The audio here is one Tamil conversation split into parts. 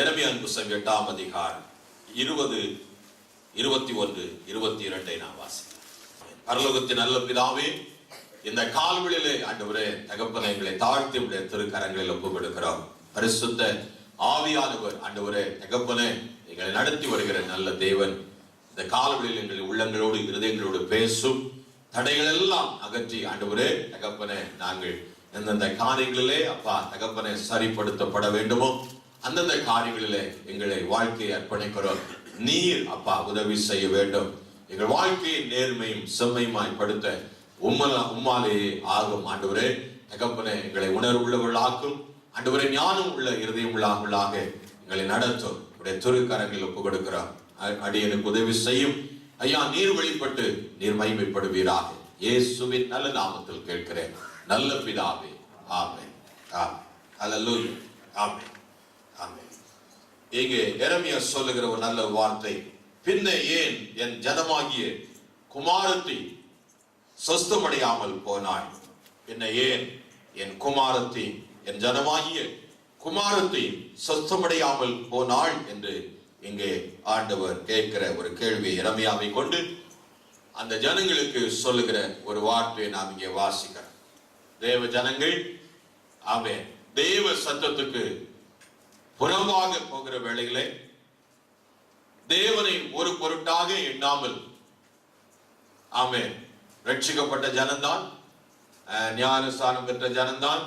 எரேமியாவின் புத்தகம் 8ஆம் அதிகாரம் 20, 21, 22 நாம் வாசிக்கலாம். பரலோகத்தின் நல்ல பிதாவே, இந்த கால்களிலே ஆண்டவரே தகப்பனை எங்களை தாழ்த்தி உடைய திருக்கரங்களில் ஒப்புக்கொடுக்கிறோம். பரிசுத்த ஆவியானவர் ஆண்டவரே தகப்பனை எங்களை நடத்தி வருகிற நல்ல தேவன், இந்த கால்களில் எங்கள் உள்ளங்களோடு இருதயங்களோடு பேசும் தடைகள் எல்லாம் அகற்றி ஆண்டவரே தகப்பனை நாங்கள் எந்தெந்த காரியங்களிலே அப்பா தகப்பனை சரிப்படுத்தப்பட வேண்டுமோ அந்தந்த காரியங்களிலே எங்களை வாழ்க்கையை அர்ப்பணிக்கிறோம். நீர் அப்பா உதவி செய்ய வேண்டும். எங்கள் வாழ்க்கையை நேர்மையும் செம்மையுமாய் படுத்த உம்மாலேயே ஆகும். ஆண்டவரே தகப்பனை எங்களை உணர்வுள்ளவர்களாக்கும். ஆண்டவரே ஞானம் உள்ள இருதயம் உள்ளாக எங்களை நடத்தும். உடைய திருக்கரங்களில் ஒப்பு கொடுக்கிறோம். அடியனுக்கு உதவி செய்யும் ஐயா. நீர் வெளிப்பட்டு நீர் மகிமைப்படுவீராக. இயேசுவின் நல்ல நாமத்தில் கேட்கிறேன் நல்ல பிதாவே, ஆமென். ஹல்லேலூயா, ஆமென், ஆமென். இங்கே எரேமியா சொல்லுகிற ஒரு நல்ல வார்த்தை, பின்ன ஏன் என் ஜனமாகிய குமாரத்தி சொஸ்தமடையாமல் போனாள்? பின்ன ஏன் என் குமாரத்தி என் ஜனமாகிய குமாரத்தி சொஸ்தமடையாமல் போனாள் என்று இங்கே ஆண்டவர் கேட்கிற ஒரு கேள்வி எரேமியாவை கொண்டு அந்த ஜனங்களுக்கு சொல்லுகிற ஒரு வார்த்தையை நாம் இங்கே வாசிக்கிறோம். தேவ ஜனங்கள் ஆமென் தேவ சத்தத்துக்கு புறம்பாக போகிற வேளையிலே தேவனை ஒரு பொருட்டாக எண்ணாமல் ஆமென் ரட்சிக்கப்பட்ட ஜனம்தான், ஞானஸ்தானம் பெற்ற ஜனம்தான்,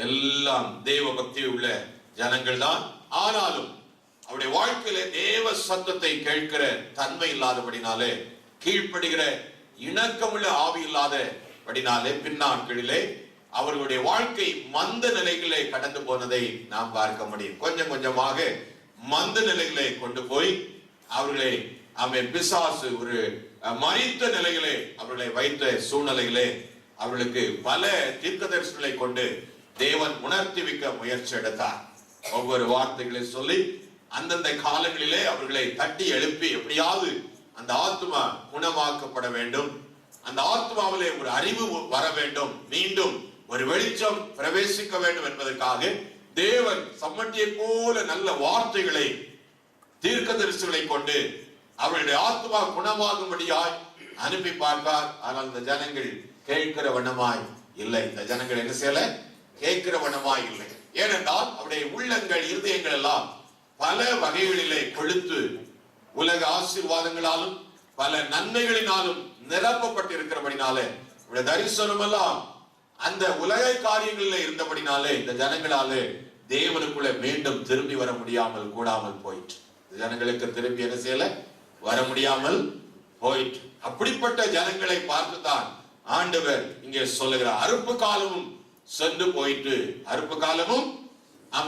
எல்லாம் தேவ பக்தி உள்ள ஜனங்கள் தான். ஆனாலும் அவருடைய வாழ்க்கையில தேவ சத்தத்தை கேட்கிற தன்மை இல்லாதபடினாலே, கீழ்ப்படுகிற இணக்கமுள்ள ஆவி இல்லாதபடினாலே பின்னாட்களிலே அவர்களுடைய வாழ்க்கை மந்த நிலைகளே கடந்து போனதை நாம் பார்க்க முடியும். கொஞ்சம் கொஞ்சமாக மந்த நிலைகளை கொண்டு போய் அவர்களை பிசாசு ஒரு மரித்த நிலைகளே அவர்களை வைத்த சூழ்நிலைகளே அவர்களுக்கு பல தீர்க்க தரிசனங்களை கொண்டு தேவன் உணர்த்தி வைக்க முயற்சி எடுத்தார். ஒவ்வொரு வார்த்தைகளை சொல்லி அந்தந்த காலங்களிலே அவர்களை தட்டி எழுப்பி எப்படியாவது அந்த ஆத்மா குணமாக்கப்பட வேண்டும், அந்த ஆத்மாவிலே ஒரு அறிவு வர வேண்டும், மீண்டும் ஒரு வெளிச்சம் பிரவேசிக்க வேண்டும் என்பதற்காக தேவன் சம்மட்டியை போல நல்ல வார்த்தைகளை தீர்க்க தரிசனங்களை கொண்டு அவருடைய ஆத்மா குணமாகும்படியாய் அனுப்பி பார்ப்பார். ஆனால் இந்த ஜனங்கள் கேட்கிற வண்ணமாய் இல்லை. இந்த ஜனங்கள் என்ன செய்யல? கேட்கிற வண்ணமாய் இல்லை. ஏனென்றால் அவருடைய உள்ளங்கள் இருதயங்கள் எல்லாம் பல வகைகளிலே கொழுத்து உலக ஆசீர்வாதங்களாலும் பல நன்மைகளினாலும் நிரப்பப்பட்டிருக்கிறபடினாலே தரிசனம் எல்லாம் அந்த உலக காரியங்களில் இருந்தபடினாலே இந்த ஜனங்களாலே தேவனுக்குள்ள மீண்டும் திரும்பி வர முடியாமல் கூடாமல் போயிட்டு, ஜனங்களுக்கு திரும்பி என்ன செய்யல? வர முடியாமல் போயிட்டு. அப்படிப்பட்ட ஜனங்களை பார்த்துதான் ஆண்டவர் இங்கே சொல்லுகிறார், அறுப்பு காலமும் சென்று போயிட்டு, அறுப்பு காலமும்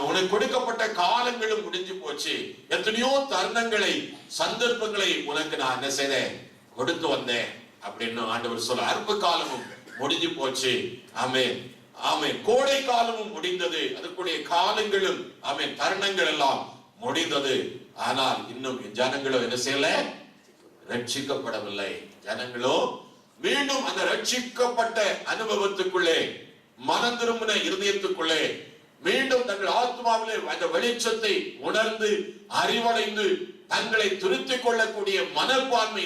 உனக்கு கொடுக்கப்பட்ட காலங்களும் முடிஞ்சு போச்சு. எத்தனையோ தருணங்களை சந்தர்ப்பங்களை உனக்கு நான் என்ன செய்தேன்? கொடுத்து வந்தேன் அப்படின்னு ஆண்டவர் சொல்ல. அறுப்பு காலமும் முடிஞ்சு போச்சு. ஆமென், ஆமென். கோடை காலமும் முடிந்தது, அதுக்குடைய காலங்களும் ஆமென் தருணங்கள் எல்லாம் முடிந்தது. ஆனால் இன்னும் ஜனங்களோ என்ன செய்யல? ரட்சிக்கப்படவில்லை. ஜனங்களோ மீண்டும் அந்த ரட்சிக்கப்பட்ட அனுபவத்துக்குள்ளே, மனம் திரும்பின இருதயத்துக்குள்ளே மீண்டும் தங்கள் ஆத்மாவிலே அந்த வெளிச்சத்தை உணர்ந்து அறிவடைந்து தங்களை திருத்திக் கொள்ளக்கூடிய மனப்பான்மை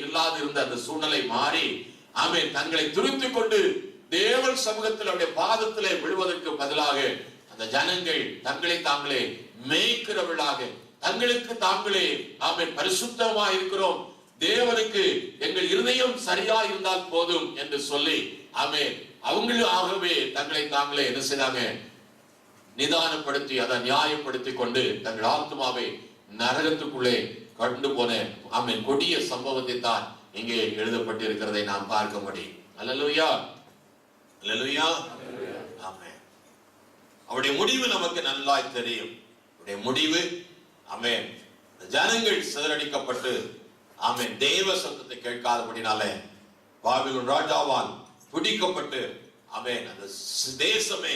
இல்லாது இருந்த அந்த சூழ்நிலை மாறி தங்களை திருத்திக் கொண்டு தேவன் சமூகத்தில் அவருடைய பாதத்திலே விழுவதற்கு பதிலாக அந்த ஜனங்கள் தங்களை தாங்களே மேய்க்கிறவர்களாக, தங்களுக்கு தாங்களே பரிசுத்தமா இருக்கிறோம், தேவனுக்கு எங்கள் இருதயம் சரியா இருந்தால் போதும் என்று சொல்லி அவங்களுக்காகவே தங்களை தாங்களே என்ன செய்தாங்க? நிதானப்படுத்தி அதை நியாயப்படுத்தி கொண்டு தங்கள் ஆத்மாவை நரகத்துக்குள்ளே கொண்டு போன கொடிய சம்பவத்தை தான் இங்கே எழுதப்பட்டிருக்கிறதை நாம் பார்க்க முடியும். அல்லேலூயா, அல்லேலூயா, ஆமென். அவருடைய முடிவு நமக்கு நல்லாய் தெரியும். அவருடைய முடிவு ஆமென் ஜனங்கள் சிதறடிக்கப்பட்டு தேவ சத்தத்தை கேட்காதபடினாலே பாபிலோன் ராஜாவால் பிடிக்கப்பட்டு அந்த தேசமே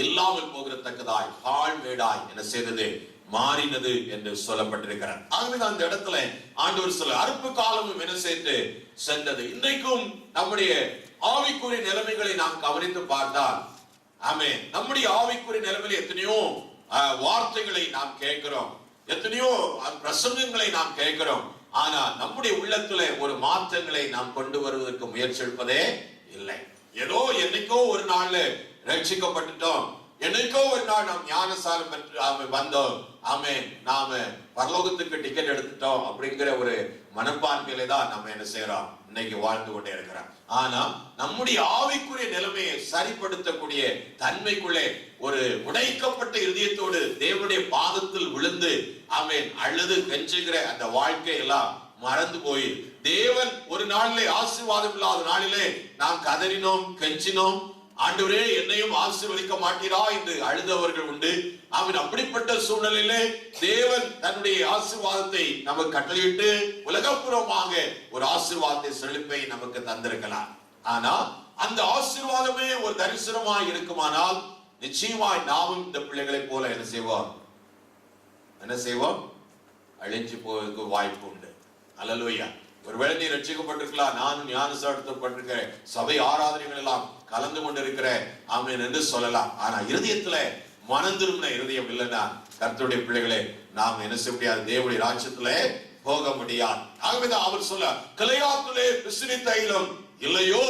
இல்லாமல் போகிறதற்கதாய் பாழ்மேடாய் என்ன செய்தது? மாறினது என்று சொல்லப்பட்டிருக்கிறார். ஆகவே அந்த இடத்துல ஆண்டவர் சொல்ல அறுப்பு காலமும் என்ன செய்து சென்றது. இன்றைக்கும் நம்முடைய ஆவிக்குரிய நிலைமைகளை நாம் கவனித்து பார்த்தால் நம்முடைய ஆவிக்குரிய நிலைமையில் எத்தனையோ வார்த்தைகளை நாம் கேட்கிறோம், எத்தனையோ பிரசங்கங்களை நாம் கேட்கிறோம். ஆனா நம்முடைய உள்ளத்துல ஒரு மாற்றங்களை நாம் கொண்டு வருவதற்கு முயற்சி எடுப்பதே இல்லை. ஏதோ என்னைக்கோ ஒரு நாள் ரட்சிக்கப்பட்டுட்டோம், என்னைக்கோ ஒரு நாள் நாம் ஞானசாரம் பெற்று வந்தோம், நாம பரலோகத்துக்கு டிக்கெட் எடுத்துட்டோம் அப்படிங்கிற ஒரு மனப்பான்மையில தான் நம்ம என்ன செய்யறோம், இன்னைக்கு வாழ்ந்து கொண்டே இருக்கிறோம். ஆனா நம்முடைய ஆவிக்குரிய நிலைமையை சரிப்படுத்தக்கூடிய தன்மைக்குள்ளே ஒரு உடைக்கப்பட்ட இதயத்தோடு தேவனுடைய பாதத்தில் விழுந்து அழுது கெஞ்சுகிற அந்த வாழ்க்கை எல்லாம் மறந்து போய், தேவன் ஒரு நாளிலே ஆசீர்வாதம் இல்லாத நாளிலே நாம் கதறினோம், கெஞ்சினோம், ஆண்டவரே என்னையும் ஆசீர்வதிக்க மாட்டீரா என்று அழுதவர்கள் உண்டு. அப்படிப்பட்ட சூழ்நிலையிலே தேவன் தன்னுடைய ஆசீர்வாதத்தை நமக்கு கட்டளையிட்டு உலகப்புறமாக ஒரு ஆசீர்வாதத்தை செழிப்பை நமக்கு தந்திருக்கலாம். ஆனா அந்த ஆசீர்வாதமே ஒரு தரிசனமாய் இருக்குமானால் நிச்சயமாய் நாமும் இந்த பிள்ளைகளை போல என்ன செய்வோம், அழிஞ்சு போவதற்கு வாய்ப்பு உண்டு. அல்லேலூயா. ஒருவேளை நீ ரட்சிக்கப்பட்டிருக்கலாம், நானும் ஞானஸ்நானப்பட்டிருக்கிறேன், சபை ஆராதனைகள் எல்லாம் கலந்து கொண்டிருக்கிறேன் என்று சொல்லலாம். ஆனா இருதயத்துல மனம் திரும்பின இருதயம் இல்லைன்னா கர்த்தருடைய பிள்ளைகளே நாம் என்ன செய்ய முடியாது, தேவனுடைய ராஜ்யத்துல போக முடியாது. ஆகவேதான் அவர் சொல்ல, கிளையாத்துலே பிசினி தைலம் இல்லையோ,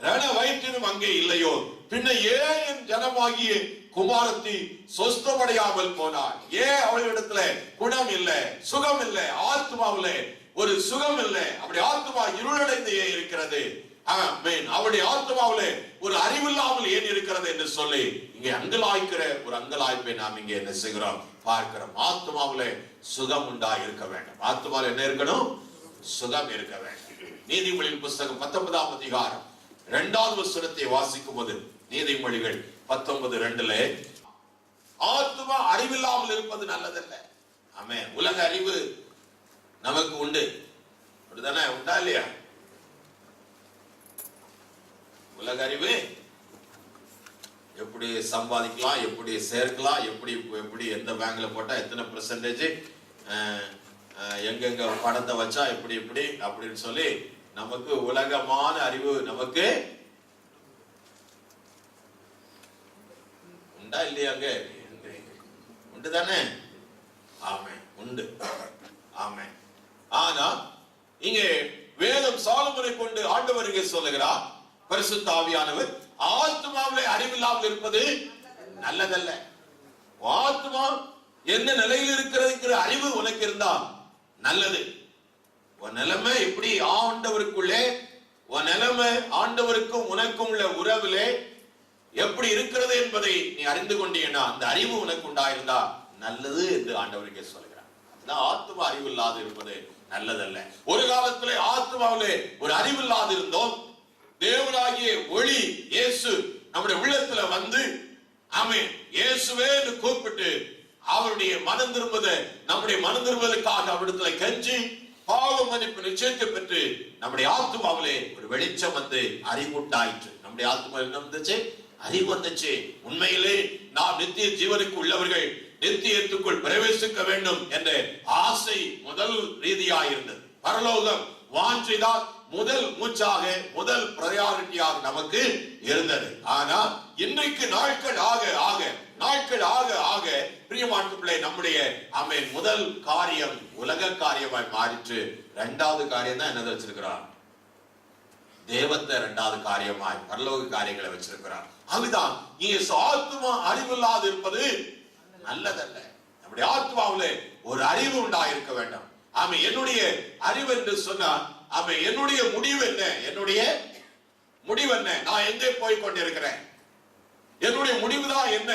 ரண வயிற்றினும் அங்கே இல்லையோ, பின்ன ஏன் என் ஜனமாகிய குமாரத்தி சொஸ்தமடையாமல் போனாள்? ஏன் அவளிடத்துல குணம் இல்லை, சுகம் இல்லை, ஆத்மாவில ஒரு சுகம் இல்லை, அப்படி ஆத்மா இருளடைந்து ஏன் இருக்கிறது, அவருடைய ஆத்மாவிலே ஒரு அறிவில்லாமல் ஏன் இருக்கிறது என்று சொல்லி இங்கே அங்கலாய்க்கிற ஒரு அங்கலாய்ப்பை நாம் இங்கே என்ன செய்கிறோம், பார்க்கிறோம். ஆத்மாவிலே சுகம் உண்டா இருக்க வேண்டும். ஆத்மாவில் என்ன இருக்கணும், சுகம் இருக்க வேண்டும். நீதிமொழியின் புஸ்தகம் 19ஆம் அதிகாரம் 2வது வசனத்தை வாசிக்கும் போது, நீதிமொழிகள் 19:2 ஆத்மா அறிவில்லாமல் இருப்பது நல்லதல்ல. உலக அறிவு நமக்கு உண்டு, அப்படிதானே? உண்டா இல்லையா? உலக அறிவு எப்படி சம்பாதிக்கலாம், எப்படி சேர்க்கலாம், எப்படி எந்த பேங்க்ல போட்டா எத்தனை பெர்சன்டேஜ், எங்கெங்க பணத்தை வச்சா எப்படி அப்படின்னு சொல்லி நமக்கு உலகமான அறிவு நமக்கு உண்டா இல்லையாங்க? உண்டு தானே? உண்டு. ஆனா இங்கே வேதம் சாலமோனை கொண்டு ஆண்டவர் இங்கே சொல்லுகிறார், பரிசுத்த ஆவியானவர் ஆத்மாவிலே அறிவில்லாமல் இருப்பது நல்லதல்ல. ஆத்மா என்ன நிலையில் இருக்கிறதுங்கிற அறிவு உனக்கு இருந்தா நல்லது. உன் நிலைமை எப்படி ஆண்டவருக்குள்ளே, உன் நிலைமை ஆண்டவருக்கும் உனக்கும் உள்ள உறவிலே எப்படி இருக்கிறது என்பதை நீ அறிந்து கொண்டீங்கன்னா அந்த அறிவு உனக்கு உண்டாயிருந்தா நல்லது என்று ஆண்டவருக்கே சொல்லுகிறார். ஆத்மா அறிவு இல்லாது இருப்பது நல்லதல்ல. ஒரு காலத்திலே ஆத்மாவிலே ஒரு அறிவு இல்லாது இருந்தோம். தேவனாகிய ஒளி இயேசு நம்முடைய உள்ளத்துல வந்து இயேசுவே என்று கூப்பிட்டு அவருடைய மனம் திரும்புவதை, நம்முடைய மனம் திரும்புவதற்காக அவரிடத்துல கெஞ்சி பாவ மன்னிப்பு நிச்சயத்தை பெற்று நம்முடைய ஆத்மாவிலே ஒரு வெளிச்சம் வந்து அறிவுண்டாயிற்று. நம்முடைய ஆத்மா என்ன வந்துச்சு? அறிவு வந்துச்சு. உண்மையிலே நாம் நித்திய ஜீவனுக்கு உள்ளவர்கள், நித்தியத்துக்குள் பிரவேசிக்க வேண்டும் என்ற ஆசை முதல் ரீதியாக இருந்தது. பரலோகம் வாஞ்சைதான் முதல் மூச்சாக, முதல் பிரையாரிட்டியாக நமக்கு இருந்தது. ஆனா இன்றைக்கு நாட்கள் ஆக ஆக பிரியமானவர்களே, நம்முடைய முதல் காரியம் உலக காரியமாய் மாறிற்று. 2வது காரியம் தான் என்ன வச்சிருக்கிறார்? தேவத்தை 2வது காரியமாய் பரலோக காரியங்களை வச்சிருக்கிறார். அதுதான் இங்கே ஆத்மா அறிவில்லாது இருப்பது நல்லதல்ல. நம்முடைய ஆத்மாவிலே ஒரு அறிவு உண்டாயிருக்க வேண்டும். என்னுடைய அறிவு என்று சொன்னா என்னுடைய முடிவு என்ன? என்னுடைய முடிவு என்ன? நான் எங்கே போய் கொண்டிருக்கிறேன்? என்னுடைய முடிவுதான் என்ன?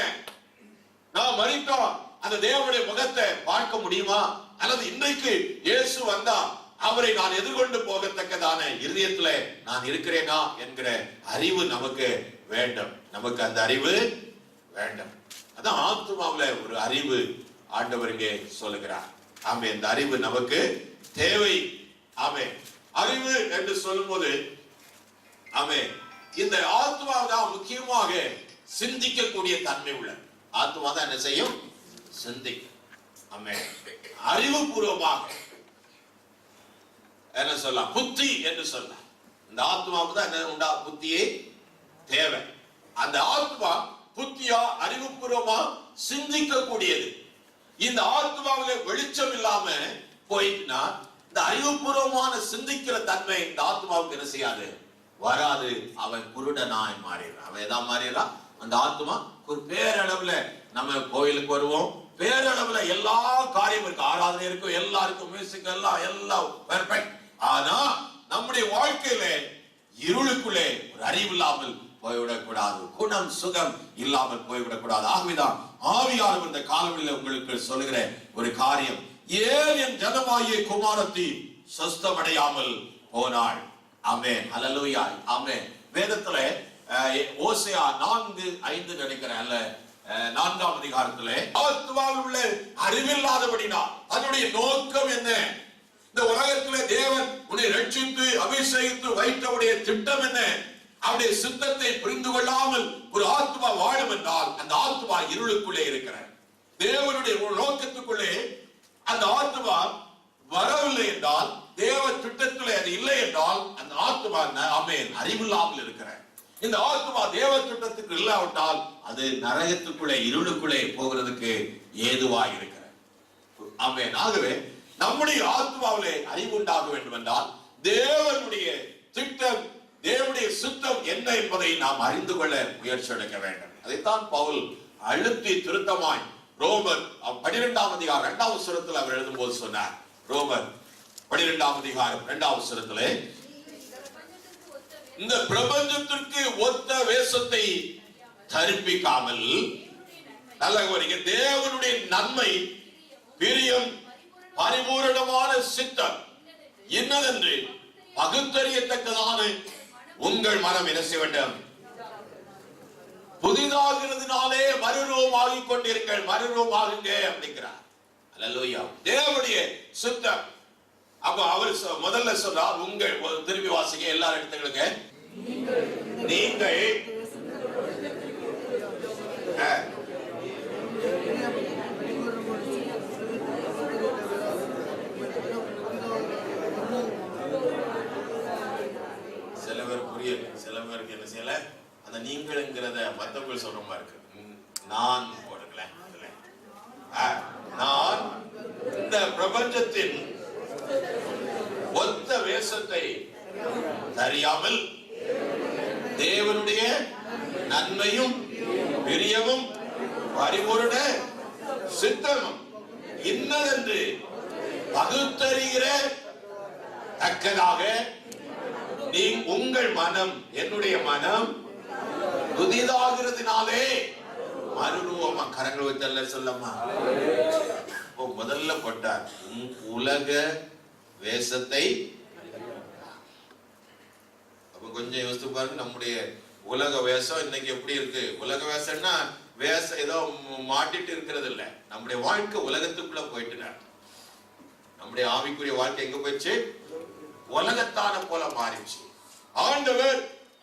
நான் மரித்தோம் அந்த தேவனுடைய முகத்தை பார்க்க முடியுமா? அல்லது இன்றைக்கு இயேசு வந்தா அவரை நான் எதிர்கொண்டு போகத்தக்கதான இருதயத்துல நான் இருக்கிறேனா என்கிற அறிவு நமக்கு வேண்டும். நமக்கு அந்த அறிவு வேண்டும். அதான் ஆத்மாவுல ஒரு அறிவு ஆண்டவர் இங்கே சொல்லுகிறார். இந்த அறிவு நமக்கு தேவை. அறிவு என்று சொல்லும் போது இந்த ஆத்மா தான் முக்கியமாக சிந்திக்கக்கூடிய தன்மை உள்ள ஆத்மா தான் என்ன செய்யும்? சிந்திக்கும். அறிவுபூர்வமாக என்ன சொல்லலாம்? புத்தி என்று சொல்லலாம். இந்த ஆத்மாவுக்கு தான் என்ன உண்டா? புத்தியே தேவை. அந்த ஆத்மா புத்தியா அறிவுபூர்வமா சிந்திக்க கூடியது. இந்த ஆத்மாவில வெளிச்சம் இல்லாம போயிட்டுனா இந்த அறிவுபூர்வமான சிந்திக்கிற தன்மை இந்த ஆத்மாவுக்கு என்ன செய்யாது, வராது. அவன் குருடனாய் மாறிடுறான். அவன் எதா மாறிடுறான், அந்த ஆத்மா ஒரு பேரளவுல நம்ம கோயிலுக்கு வருவோம், பேரளவுல எல்லா காரியம் இருக்கு, ஆராதனை இருக்கும், எல்லாருக்கும் மியூசிக் எல்லாம் பெர்ஃபெக்ட். ஆனா நம்முடைய வாழ்க்கையில இருளுக்குள்ளே ஒரு அறிவு இல்லாமல் போய்விடக்கூடாது, குணம் சுகம் இல்லாமல் போய்விடக்கூடாது. ஆகவேதான் ஆவியானவர் இந்த காலங்களில் உங்களுக்கு சொல்லுகிற ஒரு காரியம், ஏன் என் ஜனமாகிய குமாரத்தி சொஸ்தமடையாமல் போனாள். ஆமென், ஹல்லேலூயா, ஆமென். வேதத்துல ஓசையா 4:5 நினைக்கிறேன், அல்ல 4ஆம் அதிகாரத்திலே, ஆத்மாவில் உள்ள அறிவில்லாதபடினால் அதனுடைய நோக்கம் என்ன, இந்த உலகத்திலே தேவன் உன்னை ரட்சித்து அபிஷேகித்து வைத்தவுடைய திட்டம் என்ன, அவருடைய சித்தத்தை புரிந்து கொள்ளாமல் ஒரு ஆத்மா வாழும் என்றால் அந்த ஆத்மா இருளுக்குள்ளே இருக்கிறார். தேவனுடைய நோக்கத்துக்குள்ளே அந்த ஆத்மா வரவில்லை என்றால், தேவ திட்டத்திலே அது இல்லை என்றால் அந்த ஆத்மா ஆமென் அறிவில்லாமல் இருக்கிறார். இந்த ஆத்மா தேவ திட்டத்துக்கு இல்லாவிட்டால் அது நரகத்துக்குள்ளே இருளுக்குள்ளே போகிறதுக்கு ஏதுவாக இருக்கிறார். ஆமென். ஆகவே நம்முடைய ஆத்மாவிலே அறிவு உண்டாக வேண்டும் என்றால் தேவனுடைய திட்டம், தேவனுடைய சுத்தம் என்ன என்பதை நாம் அறிந்து கொள்ள முயற்சி எடுக்க வேண்டும். அதைத்தான் பவுல் அழுத்தி திருத்தமாய் ரோமர் 12ஆம் அதிகாரம் 2ஆம் வசனத்தில் அவர் எழுதும்போது சொன்னார். ரோமர் 12ஆம் அதிகாரம் 2ஆம் வசனத்திலே, இந்த பிரபஞ்சத்திற்கு ஒத்த வேஷத்தை தரிப்பிக்காமல், நல்ல தேவனுடைய நன்மை பிரியம் பரிபூரணமான சித்தம் என்னதென்று பகுத்தறியத்தக்கதான உங்கள் மனம் என்ன செய்ய வேண்டும், புதிதாகிறதுனாலே மறுரூபமாகிக் கொண்டிருங்கள், மறுரூபமாகுங்க அப்படிங்கிறார். அல்லேலூயா. தேவனுடைய சித்தம். அப்ப அவர் முதல்ல சொன்னார், உங்கள், திருப்பி வாசிங்க எல்லாரும் எடுத்துக்களுங்க, நீங்கள் சில பேர் புரியல, சில பேருக்கு என்ன செய்யல, அந்த நீங்கள்ங்கிறத மற்றவங்க சொல்ற மாதிரி இருக்கு. நான் போடுங்களேன், நான் இந்த பிரபஞ்சத்தின் ஒத்த வேஷத்தை தெரியாமல் தேவனுடைய நன்மையும் பிரியமும் பரிபூரண சித்தமும் இன்னதென்று பகுத்தறிகிற தக்கதாக நீ உங்கள் மனம், என்னுடைய மனம் புதிதாகிறதுனாலே மறுரூபமா, கரங்கள் வைத்தல்ல சொல்லமா, முதல்ல போட்டார் உலக வேஷத்தை. அப்ப கொஞ்சம் யோசித்து பாருங்க, நம்முடைய உலக வேஷம் இன்னைக்கு எப்படி இருக்கு. உலக வேஷம்னா வேஷம் ஏதோ மாட்டிட்டு இருக்கிறது இல்ல, நம்முடைய வாழ்க்கை உலகத்துக்குள்ள போயிட்டு, நம்முடைய ஆவிக்குரிய வாழ்க்கை எங்க போயிடுச்சு, உலகத்தான போல மாறிச்சு. ஆண்டவர்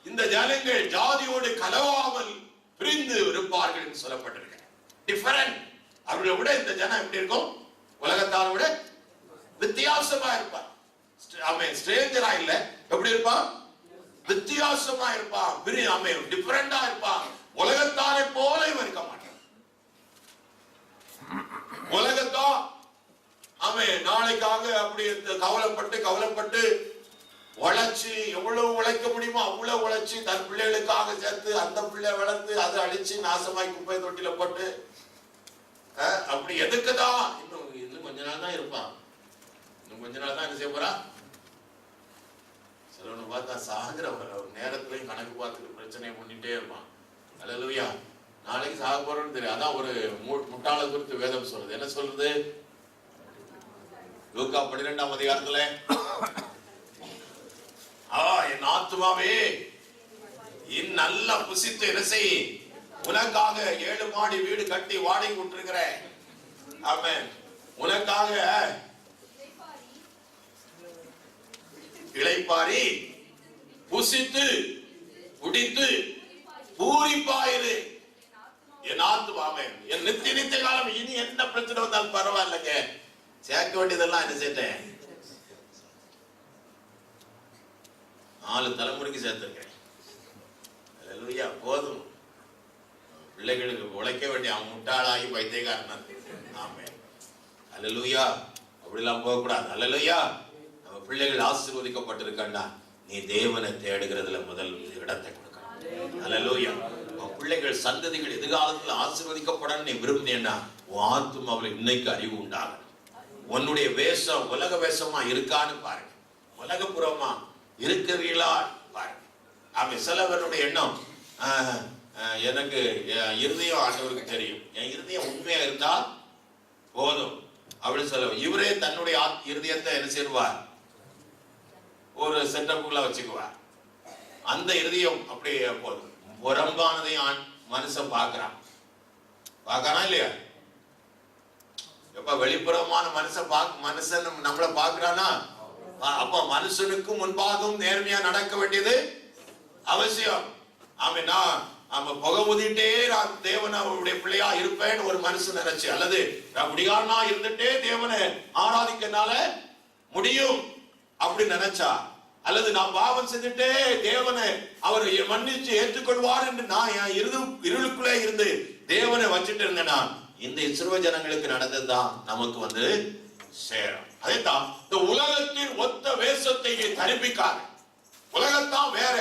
இந்த ஜனங்கள் ஜாதியோடு கலவாமல் பிரிந்து இருப்பார்கள் என்று சொல்லப்பட்டிருக்க. டிஃபரண்ட், அவர்களை விட இந்த ஜனம் எப்படி இருக்கும், உலகத்தான விட வித்தியாசமா இருப்பார். ஆமென். ஸ்ட்ரேஞ்சரா இல்ல, எப்படி இருப்பான், வித்தியாசமா இருப்பான், ஆமென், டிஃபரண்டா இருப்பான். உலகத்தாரை போல இருக்க மாட்டான். உலகத்தான் அவன் நாளைக்காக அப்படி கவலைப்பட்டு உழைச்சு எவ்வளவு உழைக்க முடியுமோ அவ்வளவு உழைச்சு தன் பிள்ளைகளுக்காக சேர்த்து அந்த பிள்ளை வளர்த்து அதை அழிச்சு நாசமாய் குப்பை தொட்டில போட்டு அப்படி எதுக்குதான், இன்னும் கொஞ்ச நாள் தான் இருப்பான், இன்னும் கொஞ்ச நாள் தான் என்ன செய்ய போறா. சிலவனை பார்த்தா சாகிற நேரத்திலையும் கணக்கு பார்த்துட்டு பிரச்சனையை பண்ணிட்டே இருப்பான். அல்லேலூயா. நாளைக்கு சாக போறோம்னு தெரியும். அதான் ஒரு முட்டாளை குறித்து வேதம் சொல்றது. என்ன சொல்றது, லூக்கா 12ஆம் அதிகாரத்துல, என் ஆத்துமாவே நல்லா புசித்து என்ன செய், உனக்காக 7 மாடி வீடு கட்டி வாடகை விட்டுருக்கிறேன். ஆமென். உனக்காக இளைப்பாரி புசித்து குடித்து பூரிப்பாயிரு என் ஆத்துமாவே. என் நித்திய காலம் இனி என்ன பிரச்சனை வந்தாலும் பரவாயில்லைங்க, சேர்க்க வேண்டியதெல்லாம் என்ன சேர்த்தேன், 4 தலைமுறைக்கு சேர்த்திருக்கேன். அல்லேலூயா. போதும் பிள்ளைகளுக்கு உழைக்க வேண்டிய அவன் முட்டாளாகி பைத்தியக்காரன். ஆமென். அல்லேலூயா. அப்படிலாம் போகக்கூடாது. அல்லேலூயா. நம்ம பிள்ளைகள் ஆசீர்வதிக்கப்பட்டிருக்கா, நீ தேவனை தேடுகிறதுல முதல் இடத்தை கொடுக்கணும். அல்லேலூயா. பிள்ளைகள் சந்ததிகள் எதிர்காலத்தில் ஆசீர்வதிக்கப்படணும் நீ விரும்பினேன்னா உன் ஆத்துமாவுல இன்னைக்கு அறிவு உண்டாகணும். உன்னுடைய வேஷம் உலக வேஷமா இருக்கான்னு பாருங்க, உலகப்புறமா இருக்கிறீங்களா பாருங்க. அவன் சிலவனுடைய எண்ணம், எனக்கு இருதயம் ஆண்டவருக்கு தெரியும், என் இருதயம் உண்மையா இருந்தா போதும் அப்படின்னு சொல்ல. இவரே தன்னுடைய இருதயத்தை என்ன செய்வார், ஒரு செட்டப்புக்குள்ள வச்சுக்குவார். அந்த இருதயம் அப்படியே போதும். புறம்பானதையும் மனுஷன் பார்க்கிறான் இல்லையா? எப்ப வெளிப்புறமான மனுஷன் நம்மள பாக்குறானா, அப்ப மனுஷனுக்கு முன்பாகவும் நேர்மையா நடக்க வேண்டியது அவசியம். ஆமீனா. நம்ம புகை ஊதிட்டே நான் தேவனுடைய பிள்ளையா இருப்பேன்னு ஒரு மனுஷன் நினைச்சு, அல்லது நான் குடிகாரனா இருந்துட்டே தேவனை ஆராதிக்கனால முடியும் அப்படி நினைச்சா, அல்லது நான் பாவம் செஞ்சுட்டே தேவனை அவர் மன்னிச்சு ஏற்றுக்கொள்வார் என்று நான் என் இருளுக்குள்ளே இருந்து தேவனை வச்சுட்டு இருந்தேன்னா, இந்த இஸ்ரவேல் ஜனங்களுக்கு நடந்ததுதான் நமக்கு சேரும். அதைத்தான் இந்த உலகத்தின் ஒத்த வேஷத்தை தரிப்பிக்காது. உலகத்தான் வேற.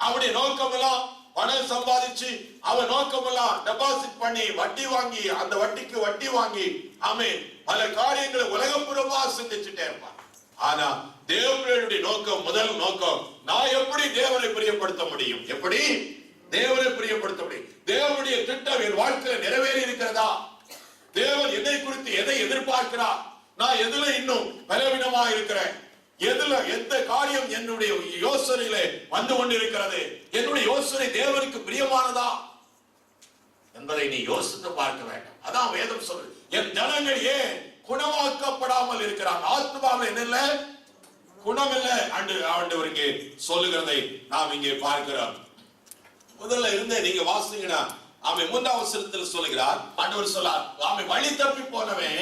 அவனுடைய நோக்கம் எல்லாம் பணம் சம்பாதிச்சு அவன் நோக்கம் எல்லாம் டெபாசிட் பண்ணி வட்டி வாங்கி அந்த வட்டிக்கு வட்டி வாங்கி ஆமென் பல காரியங்களை உலகப்புறமா சிந்திச்சுட்டே இருப்பான். ஆனா தேவனுடைய நோக்கம், முதல் நோக்கம், நான் எப்படி தேவனை பிரியப்படுத்த முடியும், எப்படி தேவனை பிரியப்படுத்த முடியும், தேவனுடைய திட்டம் என் வாழ்க்கையில நிறைவேறி இருக்கிறதா, தேவன் என்னை குறித்து எதை எதிர்பார்க்கிறார், நான் எதுல இன்னும் பலவீனமா இருக்கிறேன், எதுல எந்த காரியம் என்னுடைய யோசனையில வந்து கொண்டிருக்கிறது, என்னுடைய யோசனை தேவனுக்கு பிரியமானதா என்பதை நீ யோசித்து பார்க்க வேண்டும். அதான் வேதம் சொல்லு, என் ஜனங்கள் ஏன் குணமாக்கப்படாமல் இருக்கிறாங்க, ஆத்மாவில் என்ன இல்ல, குணம் இல்ல ஆண்டவர் இங்கே சொல்லுகிறதை நாம் இங்கே பார்க்கிறோம். முதல்ல இருந்து நீங்க வாசிங்கன்னா அவன் 3ஆம் வசனத்தில் சொல்லுகிறார், ஆண்டவர் சொல்லார், அவன் வழி தப்பி போனவன்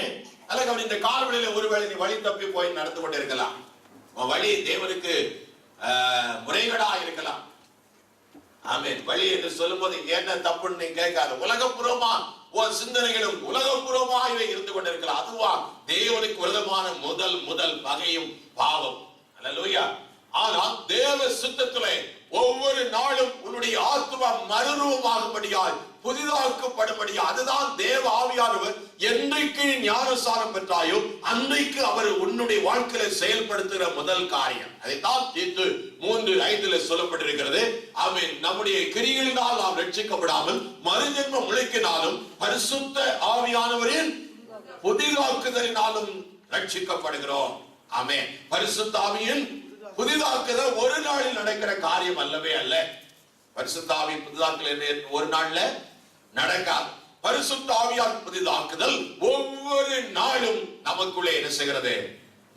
அல்லது அவன் இந்த கால்வழியில ஒருவேளை நீ வழி தப்பி போய் நடந்து கொண்டிருக்கலாம், வழி தேவனுக்கு முறைகேடா இருக்கலாம். ஆமென். வழி என்று சொல்லும் போது என்ன தப்புன்னு நீ கேட்காத, உலகப்புறமா உன் சிந்தனைகளும் உலகப்புறமாகவே இருந்து கொண்டிருக்கலாம். அதுவா தேவனுக்கு விரோதமான முதல் பகையும் பாவம். அல்லேலூயா. ஆனால் தேவ சித்தத்திலே ஒவ்வொரு நாளும் உன்னுடைய ஆத்துமா மறுரூபமாகும்படியாய் புதிதாக்கப்படும்படியா, அதுதான் தேவ ஆவியானவர் என்றைக்கு ஞானஸ்நானம் பெற்றாயோ அன்றைக்கு அவர் உன்னுடைய வாழ்க்கையில செயல்படுத்துகிற முதல் காரியம். அதைத்தான் தீத்து 3:5 சொல்லப்பட்டிருக்கிறது. ஆமென். நம்முடைய கிரிகளினால் நாம் ரட்சிக்கப்படாமல் மறுஜென்மம் முளைக்கினாலும் பரிசுத்த ஆவியானவரின் புதிதாக்குதலினாலும் ரட்சிக்கப்படுகிறோம். ஆமென். பரிசுத்த ஆவியின் புதிதாக்குதல் ஒரு நாளில் நடக்கிற காரியம் அல்லவே அல்ல. பரிசுத்த ஆவி புதிதாக்குதல் ஒரு நாள்ல நடக்காது. பரிசுத்த ஆவியால் புதிதாக்குதல் ஒவ்வொரு நாளும் நமக்குள்ளே என்ன செய்கிறது,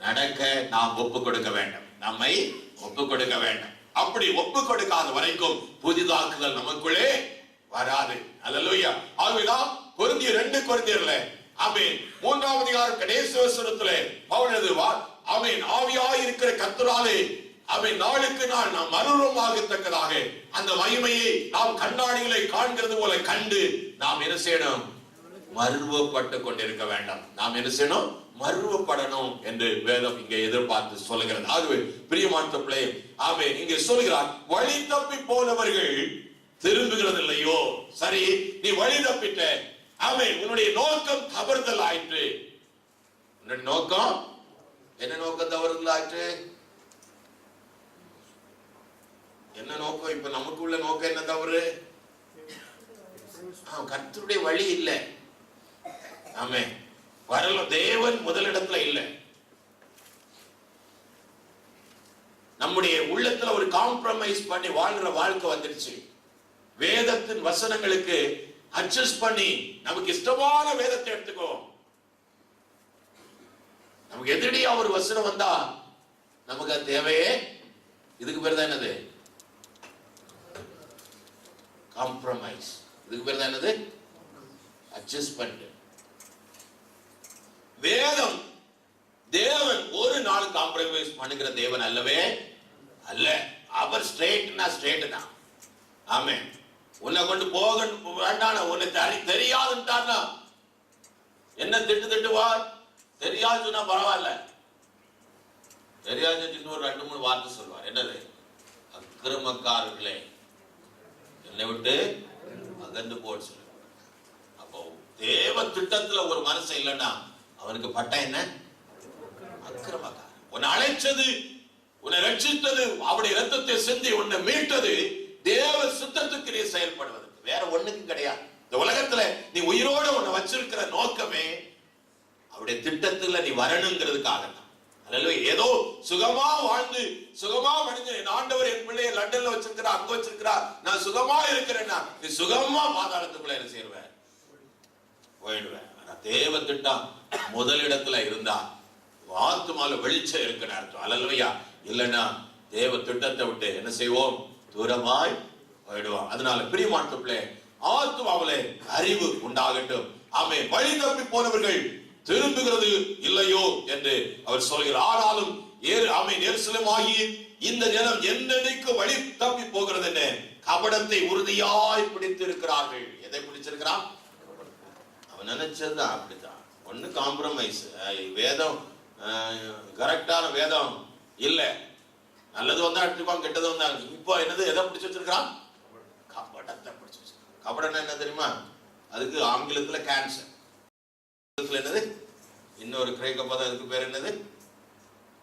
நடக்க நாம் ஒப்பு கொடுக்க வேண்டும், நம்மை ஒப்பு கொடுக்க வேண்டும். அப்படி ஒப்பு கொடுக்காத வரைக்கும் புதிதாக்குதல் நமக்குள்ளே வராது. அல்லேலூயா. ஆவிதான் கொரிந்தியர் 2 கொரிந்தியர்ல ஆமென் 3ஆம் அதிகாரம் கடைசி வசனத்திலே பவுல் எழுதுவார், ஆமென், ஆவியாய் இருக்கிற கர்த்தராலே ஆமென் நாளுக்கு நாள் நாம் மறுரூபமாகத்தக்கதாக அந்த மகிமையை நாம் கண்ணாடிகளை காண்கிறது போல கண்டு நாம் என்ன செய்யணும், மறுரூபப்பட்டு கொண்டிருக்க வேண்டும். நாம் என்ன செய்யணும், மறுரூபப்படணும் என்று வேதம் இங்கே எதிர்பார்த்து சொல்லுகிறது. ஆகவே பிரியமான பிள்ளை, ஆமென், இங்கே சொல்கிறார், வழி தப்பி போனவர்கள் திரும்புகிறது இல்லையோ. சரி, நீ வழி தப்பிட்ட, ஆமென், உன்னுடைய நோக்கம் தவறுதல் ஆயிற்று. உன்னுடைய நோக்கம் என்ன நோக்கம் தவறுதல் ஆயிற்று? என்ன நோக்கம்? இப்ப நமக்குள்ள நோக்கம் என்ன தவறு? கர்த்தருடைய வழி இல்ல. ஆமென். வரல தேவன் முதலிடத்துல இல்ல. நம்முடைய உள்ளத்துல ஒரு காம்ப்ரமைஸ் பண்ணி வாழ்ற வாழ்க்கை வந்துருச்சு. வேதத்தின் வசனங்களுக்கு அட்ஜஸ்ட் பண்ணி நமக்கு இஷ்டமான வேதத்தை எடுத்துக்கோ. நமக்கு எதிரடியா ஒரு வசனம் வந்தா நமக்கு அது தேவையே. இதுக்கு பேர் தான் என்னது? காம்ப்ரமைஸ். இதுக்கு பேர் தான் என்னது? அட்ஜஸ்ட்மெண்ட். வேதம் தேவன் ஒரு நாள் காம்ப்ரமைஸ் பண்ணுகிற தேவன் அல்லவே அல்ல. அவர் ஸ்ட்ரெயிட்னா ஸ்ட்ரெயிட் தான். ஆமென். உன்னை கொண்டு போக வேண்டாம், உன்னை தெரியாதுட்டான்னா என்ன திட்டுவார்? தெரியாது சொன்னா பரவாயில்ல, தெரியாது இன்னொரு 2-3 வார்த்தை சொல்வார். என்னது? அக்கிரமக்காரர்களே என்னை விட்டு அகன்று போன்னு சொல்லுவார். அப்போ தேவ திட்டத்துல ஒரு மனுஷன் இல்லைன்னா அவனுக்கு பட்டம் என்ன? அக்கிரமக்காரன். உன்னை அழைச்சது, உன்னை ரட்சித்தது, அவருடைய இரத்தத்தை சிந்தி உன்னை மீட்டது தேவ சித்தத்துக்கு நீ செயல்படுவதற்கு, வேற ஒண்ணுக்கும் கிடையாது. இந்த உலகத்துல நீ உயிரோட உன்னை வச்சிருக்கிற நோக்கமே அவருடைய திட்டத்துல நீ வரணுங்கிறதுக்காக தான். ஏதோ சுகமா வாழ்ந்து சுகமா மனித ஆண்டவர் என் பிள்ளைய லண்டன்ல வச்சிருக்கிறார், அங்க வச்சிருக்கிறார், நான் சுகமா இருக்கிறேன்னா நீ சுகமா பாதாளத்துக்குள்ள என்ன செய்வேன்? போயிடுவேன். ஆனா தேவ திட்டம் முதலிடத்துல இருந்தா ஆத்துமால வெளிச்சம் இருக்குன்னு அர்த்தம். அல்லேலூயா. இல்லைன்னா தேவ திட்டத்தை விட்டு என்ன செய்வோம்? தூரமாய் போயிடுவோம். அதனால பிரியமானவர்களே, ஆத்துமாவிலே அறிவு உண்டாகட்டும். ஆமென். வழி தப்பி போனவர்கள் திரும்புகிறது இல்லையோ என்று அவர் சொல்கிறார். ஆனாலும் எருசலேமாகிய இந்த ஜனம் என்னென்னைக்கு வழி தப்பி போகிறது என்ன? கபடத்தை உறுதியாய் பிடித்திருக்கிறார்கள். எதை பிடிச்சிருக்கிறான்? அவன் நினைச்சதுதான் அப்படித்தான். ஒண்ணு காம்ப்ரமைஸ். வேதம் கரெக்டான வேதம் இல்ல, நல்லது வந்தா எடுத்துப்பாங்க, கெட்டது வந்தா. இப்போ என்னது? எதை பிடிச்சு வச்சிருக்கிறான்? கபடத்தை பிடிச்சு வச்சிருக்கான். கபடம் என்ன தெரியுமா? அதுக்கு ஆங்கிலத்துல கேன்சர். என்னது? இன்னொரு கிரேக்க பதம் அதுக்கு பேர் என்னது?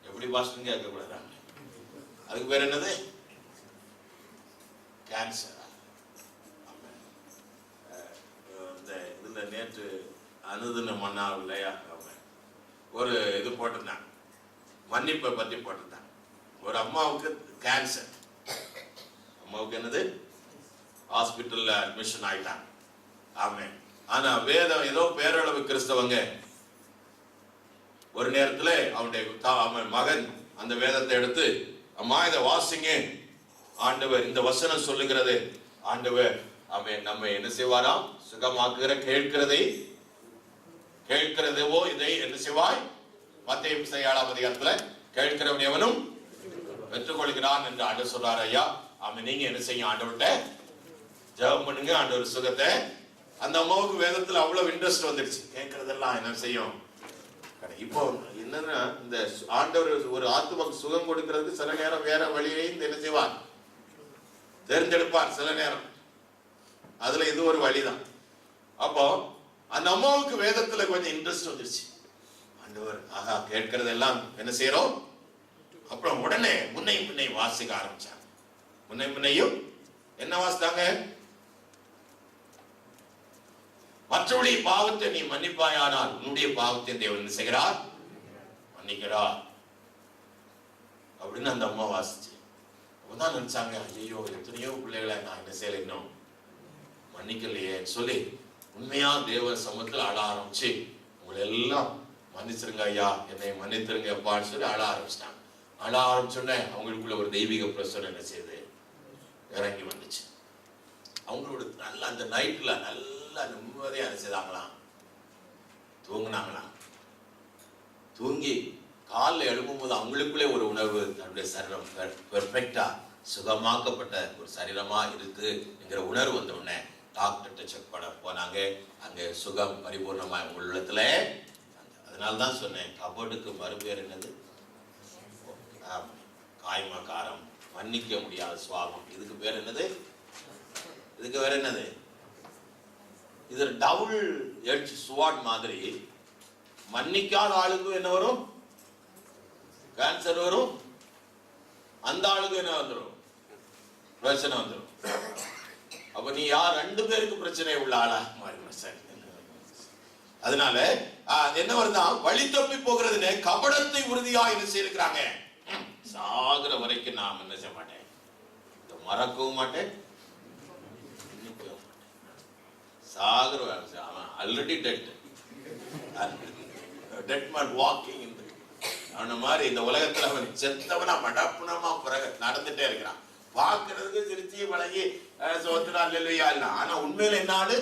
எப்படி பாஸ்டர் கேட்க கூடாது, அதுக்கு பேர் என்னது? கேன்சர். இதுல நேற்று அனுதின மன்னா இல்லையா, ஒரு இது போட்டிருந்தாங்க, மன்னிப்பை பத்தி போட்டிருந்தாங்க. ஒரு அம்மாவுக்கு கேன்சர். அம்மாவுக்கு என்னது? ஹாஸ்பிட்டல்ல அட்மிஷன் ஆயிட்டாங்க. ஆமென். ஆனா வேதம் ஏதோ பேரளவு கிறிஸ்தவங்க ஒரு நேரத்துல அவனுடைய மகன் அந்த வேதத்தை எடுத்து, அம்மா இதை வாசிங்க, ஆண்டவர் இந்த வசனம் சொல்லுகிறது, ஆண்டவர் அவன் நம்ம என்ன செய்வாராம்? சுகமாக்குகிற கேட்கிறதோ இதை என்ன செய்வாய்? மத்தேயு 7ஆம் அதிகாரத்துல கேட்கிறவன் எவனும் பெற்றுக்கொள்கிறான் என்று ஆண்டவர் சொல்றாரு. ஐயா அவன் நீங்க என்ன செய்யும்? ஆண்டவர்கிட்ட ஜெபம் பண்ணுங்க, ஆண்டவர் சுகத்தை. அந்த அம்மாவுக்கு வேதத்துல அவ்வளவு இன்ட்ரெஸ்ட் வந்துடுச்சு, கேட்கறதெல்லாம் என்ன செய்யும். இப்போ என்னன்னா, இந்த ஆண்டவர் ஒரு ஆத்துமாக்கு சுகம் கொடுக்கிறதுக்கு சில நேரம் வேற வழியையும் என்ன செய்வார்? தேர்ந்தெடுப்பார் சில நேரம். அதுல இது ஒரு வழிதான். அப்போ அந்த அம்மாவுக்கு வேதத்துல கொஞ்சம் இன்ட்ரெஸ்ட் வந்துருச்சு. ஆண்டவர் ஆஹா கேட்கறதெல்லாம் என்ன செய்யறோம்? அப்புறம் உடனே முன்னை வாசிக்க ஆரம்பிச்சாங்க. முன்னையும் என்ன வாசித்தாங்க? மற்றவருடைய பாவத்தை நீ மன்னிப்பாயானால் உன்னுடைய பாவத்தை தேவன் என்ன செய்கிறார்? மன்னிக்கிறார் அப்படின்னு அந்த அம்மா வாசிச்சு. அப்பதான் நினைச்சாங்க, ஐயோ எத்தனையோ பிள்ளைகளை நான் என்ன செய்யல, இன்னும் மன்னிக்கலையே சொல்லி உண்மையா தேவ சமூகத்தில் அழ ஆரம்பிச்சு, உங்களை எல்லாம் மன்னிச்சிருங்க ஐயா, என்னை மன்னித்திருங்க அப்பான்னு சொல்லி அழ ஆரம்பிச்சிட்டாங்க. அழ ஆரம்பிச்சோடனே அவங்களுக்குள்ள ஒரு தெய்வீக பிரசனை என்ன செய்யுது? இறங்கி வந்துச்சு. அவங்களோட நல்ல அந்த நைட்ல நல்லா நிம்மதியா என்ன செய்தாங்களாம்? தூங்கினாங்களாம். தூங்கி காலில் எழும்பும்போது அவங்களுக்குள்ளே ஒரு உணர்வு, தன்னுடைய சரீரம் பெர்ஃபெக்டா சுகமாக்கப்பட்ட ஒரு சரீரமா இருக்கு என்கிற உணர்வு வந்த உடனே டாக்டர்கிட்ட செக் பண்ண போனாங்க. அங்கே சுகம் பரிபூர்ணமா உள்ளத்துல. அதனால்தான் சொன்னேன், கபடுக்கு மறுபேர் என்னது? காய்மக்காரம், மன்னிக்க முடியாத சுவாபம். இதுக்கு பேர் என்னது? இதுக்கு வேற என்னது? இது டபுள் எட்ஜ் ஸ்வாட் மாதிரி. மன்னிக்காத ஆளுக்கும் என்ன வரும்? கேன்சர் வரும். அந்த ஆளுக்கு என்ன வந்துடும்? பிரச்சனை வந்துடும். அப்ப நீ யார்? 2 பேருக்கு பிரச்சனை உள்ள ஆளா மாறி. அதனால என்ன வருதா? வழி தப்பி போகிறதுன்னு கபடத்தை உறுதியா என்ன செய்யிருக்கிறாங்க? சாகுற வரைக்கும் நான் என்ன செய்ய மாட்டேன், மறக்கவும் மாட்டேன், சாகுற அவன் ஆல்ரெடி டெட் மேன் வாக்கிங். அவன மாதிரி இந்த உலகத்துல அவன் செத்தவனா மடப்புனமா பிறகு நடந்துட்டே இருக்கிறான். பார்க்கறதுக்கு சிரிச்சி பழகி சோத்துறான் இல்லையா இல்ல. ஆனா உண்மையில என்ன ஆளு?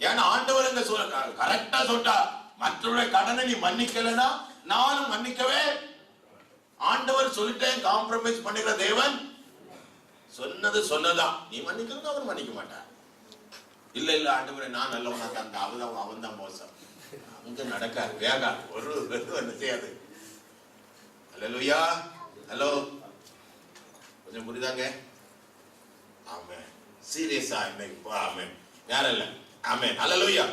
ஏன்னா ஆண்டவர் என்ன சொல்ல கரெக்டா சொல்லிட்டா, மற்றவருடைய கடனை நீ மன்னிக்கலன்னா நானும் மன்னிக்கவே. ஆண்டவர் சொல்லிட்டேன், காம்ப்ரமைஸ் பண்ணுகிற தேவன். சொன்னது சொன்னதான். நீ மன்னிக்கணும், அவர் மன்னிக்க மாட்டார். இல்ல இல்ல ஆண்டவரே நான் நல்லவனா தான், அவன் தான் மோசம். அங்க நடக்காது, வேகாது, ஒரு என்ன செய்யாது. அல்லேலூயா. ஹலோ, கொஞ்சம் புரியுதாங்க? ஆமென். சீரியஸா இன்னைக்கு ஆமென். யாரல்ல ஆமென். அல்லேலூயா.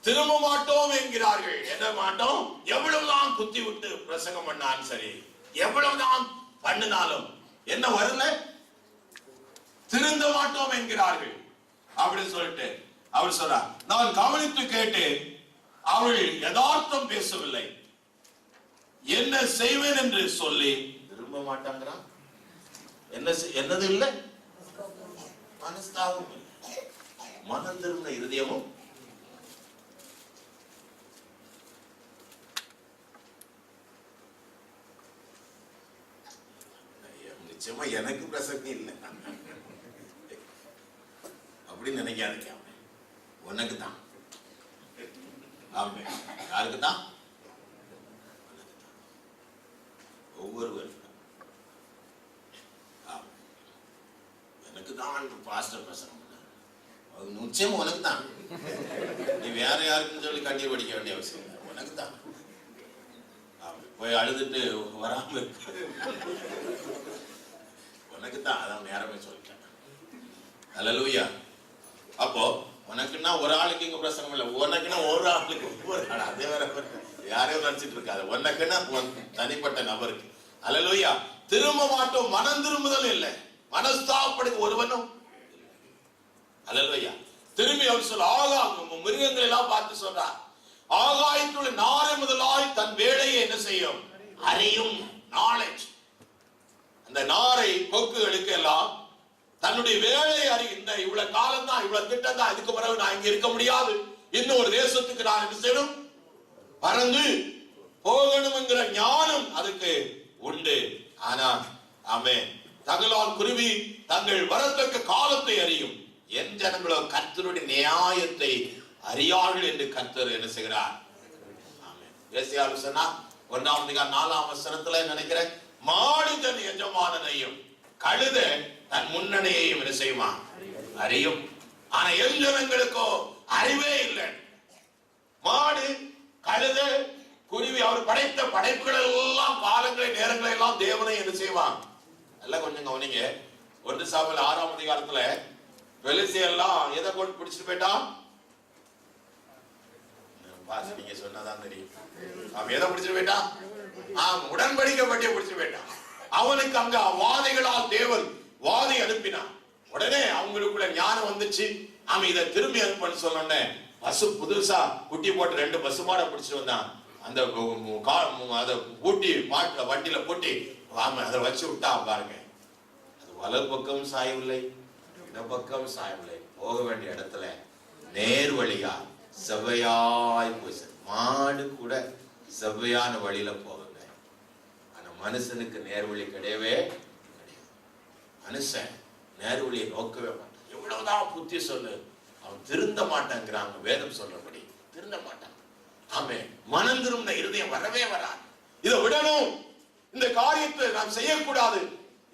திரும்ப மாட்டோம் என்கிறார்கள். என்ன மாட்டோம்? எவ்வளவுதான் குத்தி விட்டு பிரசங்கம் பண்ணாலும் சரி, எவ்வளவுதான் பண்ணினாலும் என்ன வரல, திருந்த மாட்டோம் என்கிறார்கள் அப்படின்னு சொல்லிட்டு அவர் சொல்றார். நான் கவனித்து கேட்டு அவர்கள் யதார்த்தம் பேசவில்லை, என்ன செய்வேன் என்று சொல்லி திரும்ப மாட்டாங்கிறான். என்னது இல்லை, மனஸ்தாபம் இல்லை, மனம் திரும்ப இருதயமும். நிச்சயமா எனக்கு பிரசக்தி இல்லை அப்படின்னு நினைக்காதீங்க. உனக்கு தான். யாருக்கு தான்? ஒவ்வொருவருக்கும். எனக்கு தான் பாஸ்டர் பிரசங்கம் பண்ண, நிச்சயம் உனக்கு தான். நீ வேற யாருக்குன்னு சொல்லி கண்ணீர் வடிக்க வேண்டிய அவசியம் இல்லை, உனக்கு தான். போய் அழுதுட்டு வராம இருக்கு, உனக்கு தான். அதான் நேரமே சொல்லிட்டேன். அல்லேலூயா. அப்போ உனக்குன்னா ஒரு ஆளுக்கு இங்க பிரசங்கம் இல்லை, உனக்குன்னா ஒரு ஆளுக்கு ஒவ்வொரு ஆள். அதே வேற யாரையும் நினைச்சிட்டு இருக்காது, உனக்குன்னா தனிப்பட்ட நபருக்கு. அல்லேலூயா. திரும்ப மாட்டோம், மனம் திரும்புதல் இல்லை, மனஸ்தாபப்படுத்த ஒருவனும். அல்லேலூயா. திரும்பி அவர் சொல்ல, மிருகங்கள் எல்லாம் பார்த்து சொல்றார், ஆகாயத்துள்ள நாரை முதலாய் தன் வேலையை என்ன செய்யும், அறியும். நாலேஜ். அந்த நாரை கொக்குகளுக்கு எல்லாம் தன்னுடைய வேலையை அறிகின்ற, இவ்வளவு காலம் தான், இவ்வளவு திட்டம் தான், இதுக்கு பிறகு நான் இங்க இருக்க முடியாது, இன்னும் ஒரு தேசத்துக்கு நான் என்ன செய்யணும், பறந்து போகணும் என்கிற ஞானம் அதுக்கு உண்டு. ஆனா ஆமென், தங்களால் குருவி தங்கள் வரத்தக்க காலத்தை அறியும், என் ஜனங்களோ கர்த்தருடைய நியாயத்தை அறியார்கள் என்று கர்த்தர் என்ன செய்கிறார். ஆமென். ஏசாயாவில் சொன்னா 1:4 நினைக்கிறேன், மாடு தன் எஜமானனையும் கழுதை தன் முன்னணியையும் என்ன செய்யுமா, அறியும். ஆனா என் ஜனங்களுக்கோ அறிவே இல்லை. மாடு, கழுதை, குருவி, அவர் படைத்த படைப்புகள் எல்லாம், காலங்களை நேரங்களை எல்லாம் தேவனை என்ன செய்வான். எல்லாம் கொஞ்சம் கவனிங்க. 1 சாமுவேல் 6 பெலிஸ்தியர் எல்லாம் எதை கொண்டு பிடிச்சிட்டு போயிட்டான்? நீங்க சொன்னதான் தெரியும். அவன் எதை பிடிச்சிட்டு போயிட்டான்? உடன்படிக்கை பட்டியை பிடிச்சிட்டு போயிட்டான். அவனுக்கு அங்க வாதைகளால் தேவன் வாதை அனுப்பினான். உடனே அவங்களுக்குள்ள ஞானம் வந்துச்சு. அவன் இதை திரும்பி அனுப்பன்னு சொன்னோடனே பசு புதுசா குட்டி போட்டு 2 பசுமாடை பிடிச்சிட்டு வந்தான். அந்த அதை பூட்டி மாட்டுல வண்டியில பூட்டி அதை வச்சு விட்டா பாருங்க, அது வலது பக்கம் சாயவில்லை, இடப்பக்கம் சாயவில்லை, போக வேண்டிய இடத்துல நேர் வழியா செவ்வையாய் போய். மாடு கூட செவ்வையான வழியில போகுங்க. ஆனா மனுஷனுக்கு நேர்வழி கிடையவே கிடையாது. மனுஷன் நேர்வழியை நோக்கவே மாட்டான். எவ்வளவுதான் புத்தி சொல்லு, அவன் திருந்த மாட்டாங்கிறாங்க. வேதம் சொல்றபடி திருந்த மாட்டான். ஆமென். மனம் திரும்ப இருதயம் வரவே வராது. இதை விடணும், இந்த காரியத்தை நாம் செய்யக்கூடாது,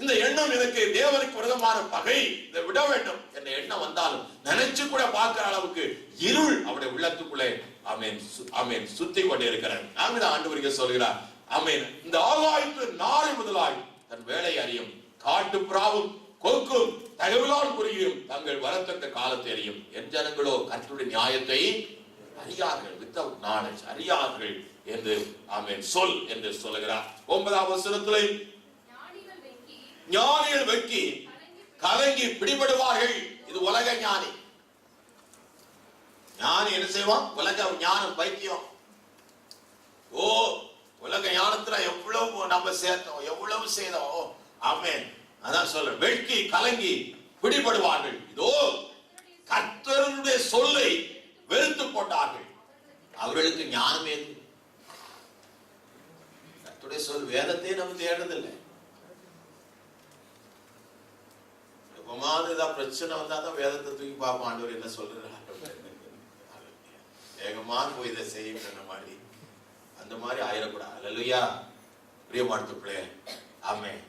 இந்த எண்ணம் எனக்கு தேவனுக்கு விரோதமான பகை, இதை விட வேண்டும் என்ற எண்ணம் வந்தாலும் நினைச்சு கூட பார்க்கிற அளவுக்கு இருள் அவருடைய உள்ளத்துக்குள்ளே ஆமென் ஆமென் சுத்தி கொண்டே இருக்கிறார். ஆமென். ஆண்டவருக்கு சொல்கிறார், ஆமென், இந்த ஆகாயத்து நாரை முதலாய் தன் வேலை அறியும், காட்டு புறாவும் கொக்கும் தகவலால் புரியும், தங்கள் வரத்தக்க காலத்தை அறியும், என் ஜனங்களோ கர்த்தருடைய நியாயத்தை அறியார்கள், வித்தவுட் நாலேஜ் அறியார்கள் என்று ஆமென் சொல் என்று சொல்லுகிறார். 9ஆம் வசனத்திலே ஞானிகள் வெட்கி கலங்கி பிடிபடுவார்கள். இது உலக ஞானி. ஞானி என்ன செய்வான்? உலக ஞானம் பைத்தியம். ஓ, உலக ஞானத்துல எவ்வளவு நம்ம சேர்த்தோம், எவ்வளவு செய்தோம். ஆமென். அதான் சொல்ற, வெட்கி கலங்கி பிடிபடுவார்கள். இதோ கர்த்தருடைய சொல்லை வெறுத்து போட்டார்கள். அவர்களுக்கு ஞானம் ஏது? கர்த்தருடைய சொல், வேதத்தை நம்ம தேடுறதில்லை. எப்பமாவது பிரச்சனை வந்தா தான் வேதத்தை தூக்கி பார்ப்போம், ஆண்டவர் என்ன சொல்றாரு, வேகமா போய் இதை செய்யுங்கிற மாதிரி. அந்த மாதிரி ஆயிடக்கூடாது. அல்லேலூயா. பிரியமானவர்களே, ஆமென்.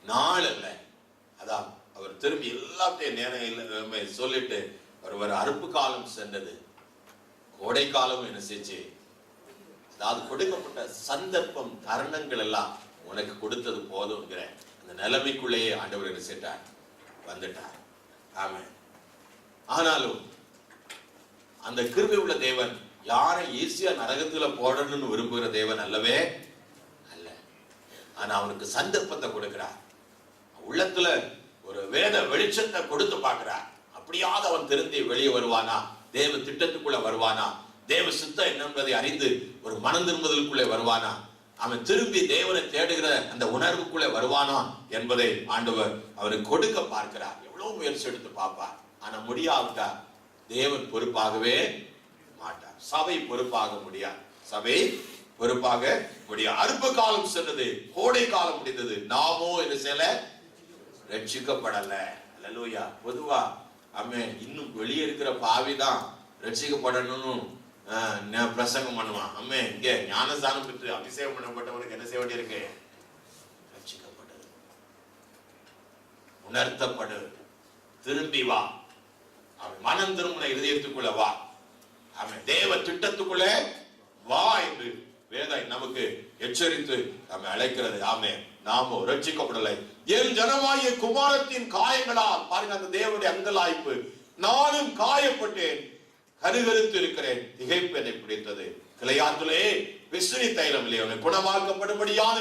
நாள் அல்ல, அதான் அவர் திரும்பி எல்லாத்தையும் நேரம் சொல்லிட்டு ஒரு அறுப்பு காலம் சென்றது. கோடை காலம் என்ன செஞ்சு, அதாவது கொடுக்கப்பட்ட சந்தர்ப்பம் தருணங்கள் எல்லாம் உனக்கு கொடுத்தது போதுங்கிற அந்த நிலைமைக்குள்ளேயே ஆண்டவர் என்ன செய்தார், வந்துட்டார். ஆமென். ஆனாலும் அந்த கிருபை உள்ள தேவன் யாரை ஈஸியா நரகத்துல போடணும்னு விரும்புகிற தேவன் அல்லவே அல்ல. ஆனா அவனுக்கு சந்தர்ப்பத்தை கொடுக்கிறார். உள்ளத்துல ஒரு வேத வெளிச்சத்தை கொடுத்து பார்க்கிறார். அப்படியாவது அவன் திருந்தி வெளியே வருவானா, தேவ திட்டத்துக்குள்ள வருவானா, தேவ சித்தம் என்ன என்பதை அறிந்து ஒரு மனம் திரும்புதலுக்குள்ளே வருவானா, அவன் திரும்பி தேவனை தேடுகிற அந்த உணர்வுக்குள்ளே வருவானா என்பதை ஆண்டவர் அவனுக்கு கொடுக்க பார்க்கிறார். எவ்வளவு முயற்சி எடுத்து பார்ப்பார். ஆனா முடியாவிட்டா தேவன் பொறுப்பாகவே மாட்டார். சபை பொறுப்பாக முடியாது. சபை பொறுப்பாக முடியாது. அறுப்பு காலம் சென்றது, கோடை காலம் முடிந்தது. நாமோ என்ன செய்யல, ரட்சிக்கப்படல. அல்லேலூயா. பொதுவா ஆமென், இன்னும் வெளியே இருக்கிற பாவிதான் ரட்சிக்கப்படணும்னு பிரசங்கம் பண்ணுவான். அம்மே இங்க ஞானஸ்தானம் பெற்று அபிஷேகம் பண்ணப்பட்டவனுக்கு என்ன செய்ய வேண்டியிருக்கு, ரட்சிக்கப்படு, உணர்த்தப்படு, திரும்பி வா, அவன் மனம் திரும்பின இதயத்துக்குள்ள வா, அவன் தேவ திட்டத்துக்குள்ளே வா என்று வேதம் நமக்கு எச்சரித்து நம்மை அழைக்கிறது. ஆமே, நாமோ ரட்சிக்கப்படலை. என் ஜனமாகிய குமாரத்தின் காயங்களால், பாருங்க அந்த தேவனுடைய அங்கலாய்ப்பு, நானும் காயப்பட்டேன், கருகருத்து இருக்கிறேன், திகைப்பு என்னை பிடித்தது. கிளையாத்திலே விசிறி தைலம் இல்லையோ, குணமாக்கப்படும்படியான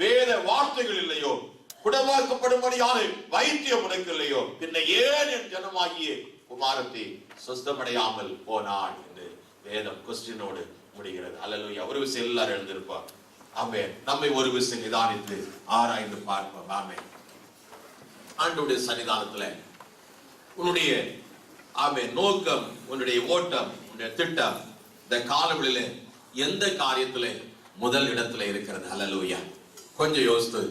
வேத வார்த்தைகள் இல்லையோ, குணமாக்கப்படும்படியான வைத்தியம் உனக்கு இல்லையோ, பின்ன ஏன் என் ஜனமாகிய குமாரத்தை சுத்தமடையாமல் போனான் என்று வேதம் கொஸ்டினோடு முடிகிறது. அல்லேலூயா. ஒரு விஷயம் எல்லாரும் எழுந்திருப்பார். ஆமென். நம்மை ஒரு விஷயம் நிதானித்து ஆராய்ந்து பார்ப்போம். ஆமென். ஆண்டவருடைய சன்னிதானத்துல உன்னுடைய ஆமென் நோக்கம், உன்னுடைய ஓட்டம், உன்னுடைய திட்டம் இந்த காலவெளியில எந்த காரியத்துல முதல் இடத்துல இருக்கிறது? அல்லேலூயா. கொஞ்சம் யோசித்து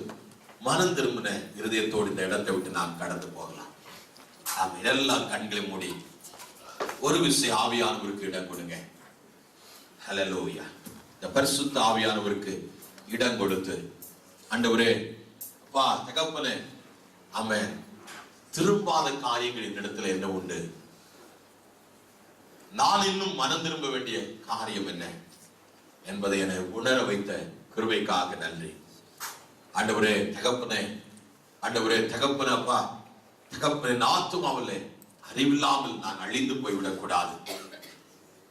மனம் திரும்பின இருதயத்தோடு இந்த இடத்தை விட்டு நாம் கடந்து போகலாம். ஆமென். எல்லாம் கண்களை மூடி ஒரு விஷயம் ஆவியானவருக்கு இடம் கொடுங்க. அல்லேலூயா. இந்த பரிசுத்த ஆவியானவருக்கு இடம் கொடுத்து, ஆண்டவரே அப்பா தகப்பனே, ஆமென், திரும்பாத காரியங்கள் இந்த இடத்துல என்ன உண்டு, நான் இன்னும் மனம் திரும்ப வேண்டிய காரியம் என்ன என்பதை என்னை உணர வைத்த கிருபைக்காக நன்றி. ஆண்டவரே தகப்பனே, ஆண்டவரே தகப்பனே, அப்பா தகப்பனே, ஆத்துமாவிலே அறிவில்லாமல் நான் அழிந்து போய்விடக் கூடாது.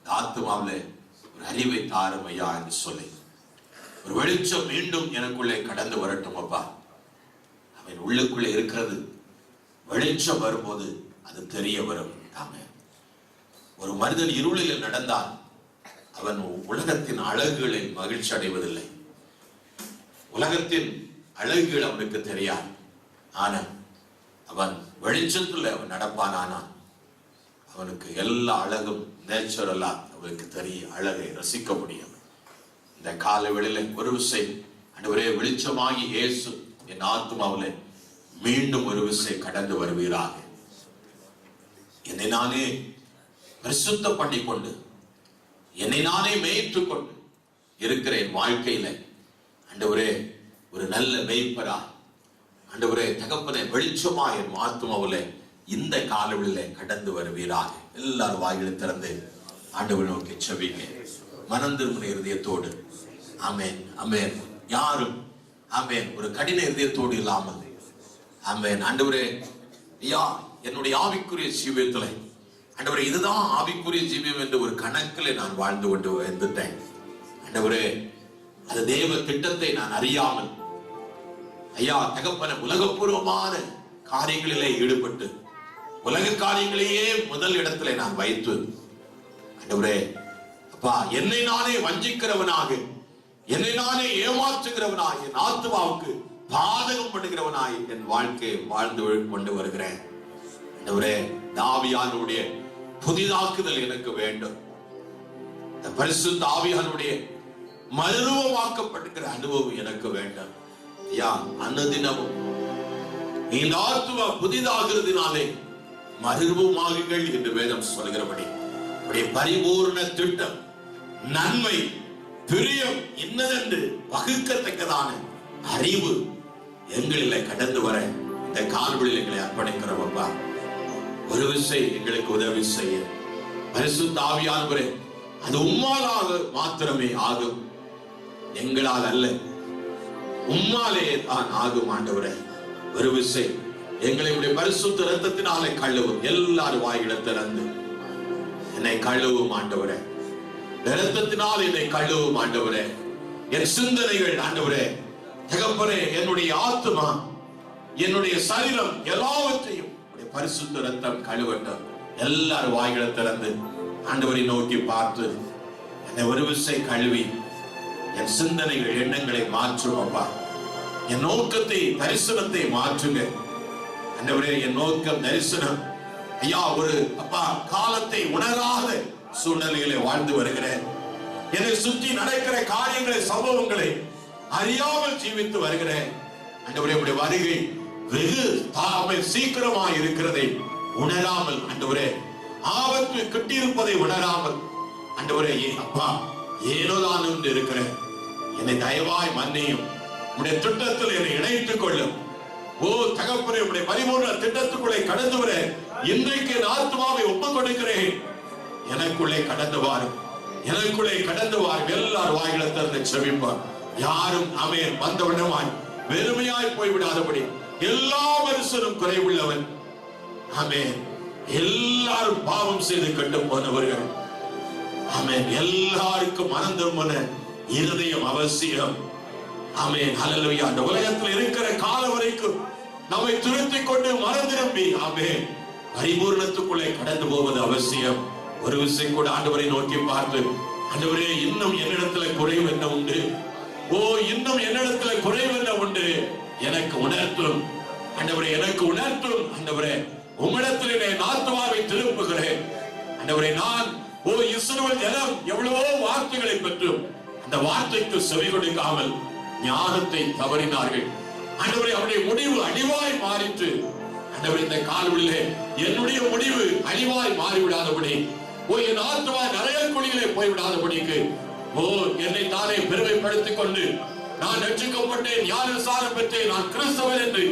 ஆத்துமாவிலே ஒரு அறிவை தாரும் ஐயா என்று சொல்லி ஒரு வெளிச்சம் மீண்டும் எனக்குள்ளே கடந்து வரட்டும் அப்பா. அவன் உள்ளுக்குள்ளே இருக்கிறது வெளிச்சம் வரும்போது அது தெரிய வரும். ஆமென். ஒரு மனிதன் இருளில் நடந்தால் அவன் உலகத்தின் அழகுகளில் மகிழ்ச்சி அடைவதில்லை. உலகத்தின் அழகுகள் அவனுக்கு தெரியாது. ஆனா அவன் வெளிச்சத்துல அவன் நடப்பானானா அவனுக்கு எல்லா அழகும் நேச்சுரலா அவனுக்கு தெரிய அழகை ரசிக்க முடியும். இந்த கால வேளையில ஒரு விஷயம், ஆண்டவரே வெளிச்சமாகி இயேசு என் ஆத்துமாவிலே மீண்டும் ஒரு விஷயம் கடந்து வருவீராக. என்னை நானே பரிசுத்த பண்ணி கொண்டு, என்னை நானே மேய்த்துக் கொண்டு இருக்கிற என் வாழ்க்கையில ஆண்டவரே ஒரு நல்ல மேய்ப்பரா, ஆண்டவரே தகப்பனே வெளிச்சமா என் ஆத்துமாவிலே இந்த காலவெளியில கடந்து வருவீராக. எல்லாரும் வாயிலை திறந்து ஆண்டவரை நோக்கி செபிங்க. மனம் திரும்பின இருதயத்தோடு. ஆமென், ஆமென். யாரும் ஆமென் ஒரு கடின இருதயத்தோடு இல்லாமல், ஆமென், ஆண்டவரே ஐயா என்னுடைய ஆவிக்குரிய ஜீவியத்துல ஆண்டவரே இதுதான் ஆவிக்குரிய ஜீவியம் என்று ஒரு கணக்கில் நான் வாழ்ந்து கொண்டு வந்துட்டேன். ஆண்டவரே அது தேவ திட்டத்தை நான் அறியாமல் ஐயா தகப்பன உலகப்பூர்வமான காரியங்களிலே ஈடுபட்டு உலக காரியங்களையே முதல் இடத்துல நான் வைத்து, ஆண்டவரே அப்பா என்னை நானே வஞ்சிக்கிறவனாக, என்னை நானே ஏமாற்றுகிறவனாக, என் ஆத்துமாவுக்கு பாதகம் பண்ணுகிறவனாய் என் வாழ்க்கையை வாழ்ந்து கொண்டு வருகிறேன். ஆண்டவரே ஆவியானுடைய புதிதாக்குதல் எனக்கு வேண்டும். இந்த பரிசுத்த ஆவியானுடைய மறுரூபமாக்கப்படுகிற அனுபவம் எனக்கு வேண்டும். ஐயா அனுதினமும் இந்த ஆத்துமா புதிதாகிறதுனாலே மறுரூபமாகுங்கள் என்று வேதம் சொல்கிறபடி பரிபூர்ண திட்டம், நன்மை, பிரியம் என்னதென்று பகுக்கத்தக்கதான அறிவு எங்களிலே கடந்து வர இந்த கால்களில் எங்களை அர்ப்பணிக்கிறோம் அப்பா. ஒரு விஷயம் எங்களுக்கு உதவி செய்ய பரிசுத்த ஆவியானவரே, அது உம்மாலாக மாத்திரமே ஆகும், எங்களால் அல்ல, உம்மாலே தான் ஆகும் ஆண்டவரே. ஒரு விஷயம் எங்களை பரிசுத்த இரத்தத்தினாலே கழுவும். எல்லாரும் வாயில திறந்து என்னை கழுவும் ஆண்டவரே, இரத்தத்தினால் என்னை கழுவும் ஆண்டவரே. என் சிந்தனைகள் ஆண்டவரே, தகப்பனே, என்னுடைய ஆத்மா, என்னுடைய சரீரம் எல்லாவற்றையும் பரிசுத்த இரத்தம் கழுவட்டும். எல்லாரும் வாயில திறந்து ஆண்டவரை நோக்கி பார்த்து என்னை ஒரு விஷயம் கழுவி என் சிந்தனைகள் எண்ணங்களை மாற்றும் அப்பா. என் நோக்கத்தை தரிசனத்தை மாற்றுங்க ஆண்டவரே. என் நோக்கம் தரிசனம் ஐயா. ஒரு அப்பா காலத்தை உணராத சூழ்நிலைகளை வாழ்ந்து வருகிறேன். என்னை சுற்றி நடக்கிற காரியங்களை சம்பவங்களை அறியாமல் ஜீவித்து வருகிறேன் ஆண்டவரே. உடைய வருகை வெகு சீக்கிரமா இருக்கிறதை உணராமல் ஆண்டவரே, ஆபத்து கிட்டியிருப்பதை உணராமல் ஆண்டவரே, அப்பா ஏனோதான் என்று இருக்கிறேன். என்னை தயவாய் மன்னியும். உடைய திட்டத்தில் என்னை இணைத்துக் கொள்ளும். ஓ தகப்பனே, உடைய பரிபூர்ண திட்டத்துக்குள்ளே கடந்து வர இன்றைக்கு என் ஆத்மாவை ஒப்புக் கொடுக்கிறேன். எனக்குள்ளே கடந்து வாரும், எனக்குள்ளே கடந்து வாரும். எல்லாரும் வாயில திறந்து செபிப்பார். யாரும் ஆமென் வந்தவனமாய் வெறுமையாய் போய்விடாதபடி. எல்லா மனுஷனும் குறைவுள்ளவன் ஆமென். எல்லாரும் பாவம் செய்து கட்டு போனவர்கள் ஆமென். எல்லாருக்கும் மனம் திரும்பின இருதயம் அவசியம் ஆமென். ஹல்லேலூயா. இந்த உலகத்தில் இருக்கிற காலம் வரைக்கும் நம்மை திருத்திக் கொண்டு மனம் திரும்பி ஆமென் பரிபூர்ணத்துக்குள்ளே கடந்து போவது அவசியம். ஒரு விஷயம் கூட ஆண்டவரை நோக்கி பார்த்து, ஆண்டவரே, இன்னும் என்னிடத்துல குறைவு என்ன உண்டு? ஓ, இன்னும் என்னிடத்துல குறைவு என்ன உண்டு? எனக்கு உணர்த்தும் ஆண்டவரே, எனக்கு உணர்த்தும் ஆண்டவரே. உம்மிடத்தில் என் ஆத்மாவை திருப்புகிறேன் ஆண்டவரே. நான் இஸ்ரவேல் ஜனம் எவ்வளவோ வார்த்தைகளை பெற்றும் அந்த வார்த்தைக்கு செவி கொடுக்காமல் ஞானத்தை தவறினார்கள் ஆண்டவரே. அவருடைய முடிவு அழிவாய் மாறிற்று ஆண்டவரே. இந்த கால்களிலே என்னுடைய முடிவு அழிவாய் மாறிவிடாதபடி, என் ஆத்மா நரகக்குழியிலே போய்விடாதபடிக்கு என்னை தானே பெருமைப்படுத்திக் கொண்டு நான் ரட்சிக்கப்பட்டேன், ஞானஸ்நானம் பெற்றேன், நான் கிறிஸ்தவன் என்று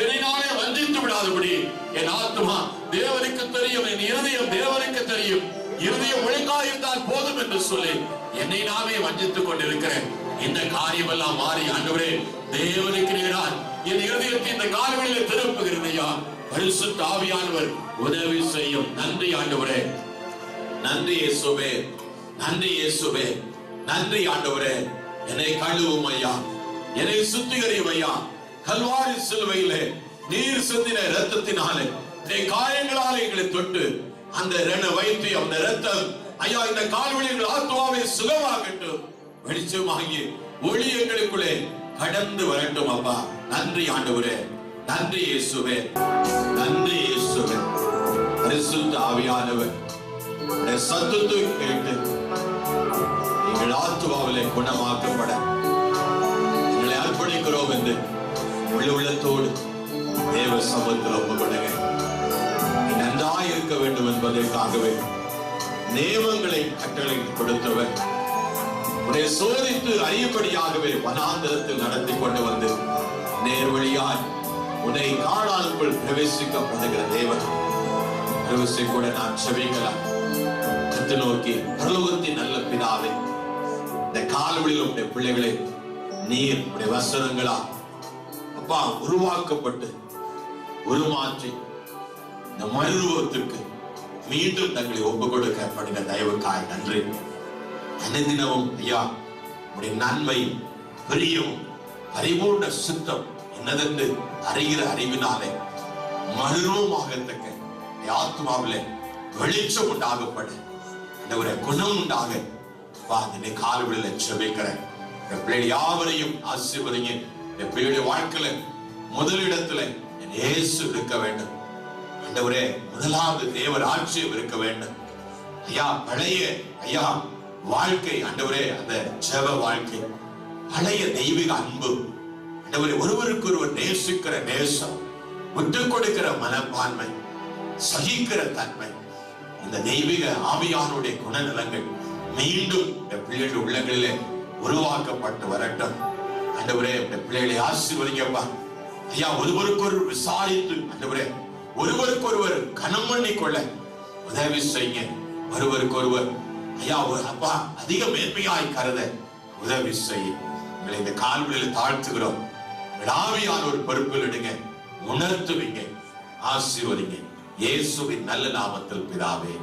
என்னை நானே வஞ்சித்து விடாதபடி, என் ஆத்மா தேவனுக்கு தெரியும், என் இருதயம் தேவனுக்கு தெரியும், இருதயம் ஒழுங்காயிருந்தால் போதும் என்று சொல்லி என்னை நாமே வஞ்சித்துக் கொண்டிருக்கிறேன். இந்த காரியம் எல்லாம் மாறி ஆண்டவரே, தேவனுக்கு நேரால் என் இருதயத்தை இந்த கால்களில் திருப்புகிறது ஐயா. பரிசுத்த ஆவியானவர் உதவி செய்யும். நன்றி ஆண்டவரே, நன்றி இயேசுவே, நன்றி இயேசுவே, நன்றி ஆண்டவரே. என்னை கழுவும் ஐயா, என்னை சுத்திகரியும் ஐயா. கல்வாரி சிலுவையிலே நீர் சிந்தின இரத்தத்தினாலே காயங்களாலே எங்களை தொட்டு அந்த வைத்தியம், அந்த இரத்தம் ஐயா இந்த கால்வழிகள் ஆத்மாவை சுகமாகட்டும், வெளிச்சமாகி ஒளி எங்களுக்குள்ளே கடந்து வரட்டும் அப்பா. நன்றி ஆண்டவரே, நன்றி இயேசுவே, நன்றி இயேசுவே. பரிசுத்த ஆவியானவர் சத்தத்தை கேட்டு எங்கள் ஆத்மாவிலே குணமாக்கப்பட எங்களை அர்ப்பணிக்கிறோம் என்று உள்ளத்தோடு தேவ சமூகத்தில் ஒப்புக்கொடுங்க. நன்றாய் இருக்க வேண்டும் என்பதற்காகவே நியமங்களை கட்டளை கொடுத்தவர் உன்னை சோதித்து அறியும்படியாகவே வனாந்தரத்தில் நடத்தி கொண்டு வந்து நேர்வழியாய் உன்னை காணாலுக்குள் பிரவேசிக்கப்படுகிற தேவன் பிரவேசி கூட நான் செபிக்கலாம். நோக்கி பரலோகத்தின் நல்ல பிதாவே, இந்த கால்வழியில் உடைய பிள்ளைகளை நீர் உடைய வசனங்களா அப்பா உருவாக்கப்பட்டு உருமாற்றி இந்த மறுரூபத்திற்கு மீண்டும் தங்களை ஒப்புக் கொடுக்கப்படுகிற தயவுக்காய் நன்றி. அனைதினமும் ஐயா உடைய நன்மையும் பிரியமும் பரிபூர்ண சித்தம் என்னதென்று அறிகிற அறிவினாலே மறுரூபமாகத்தக்க ஆத்மாவிலே வெளிச்சம் உண்டாகப்பட ஒரு குணம் உண்டாக கால்களில் செபிக்கிறேன். பிள்ளைகள் யாவரையும் ஆசீர்வதிங்க. பிள்ளைகளுடைய வாழ்க்கையில முதலிடத்துல இயேசு இருக்க வேண்டும் ஆண்டவரே. முதலாவது தேவர் ஆட்சியம் இருக்க வேண்டும் ஐயா. பழைய ஐயா வாழ்க்கை ஆண்டவரே, அந்த ஜெப வாழ்க்கை, பழைய தெய்வீக அன்பு ஆண்டவரே, ஒருவருக்கு ஒருவர் நேசிக்கிற நேசம், விட்டு கொடுக்கிற மனப்பான்மை, சகிக்கிற தன்மை, இந்த தெய்வீக ஆவியானுடைய குணநலங்கள் மீண்டும் பிள்ளைகள் உள்ளங்களிலே உருவாக்கப்பட்டு வரட்டும் ஆண்டவரே. பிள்ளைகளை ஆசீர்வதிங்கப்பா. ஐயா ஒருவருக்கொரு விசாரித்து ஆண்டவரே ஒருவருக்கொருவர் கனம் பண்ணி கொள்ள உதவி செய்ய, ஒருவருக்கொருவர் ஐயா அப்பா அதிக மேன்மையாய் கருத உதவி செய்ய இந்த கால்களில் தாழ்த்துகிறோம். விடாவியான ஒரு பொறுப்பில் எடுங்க, உணர்த்துவீங்க, ஆசீர்வதிங்க. இயேசுவின் நல்ல நாமத்தில் பிதாவே.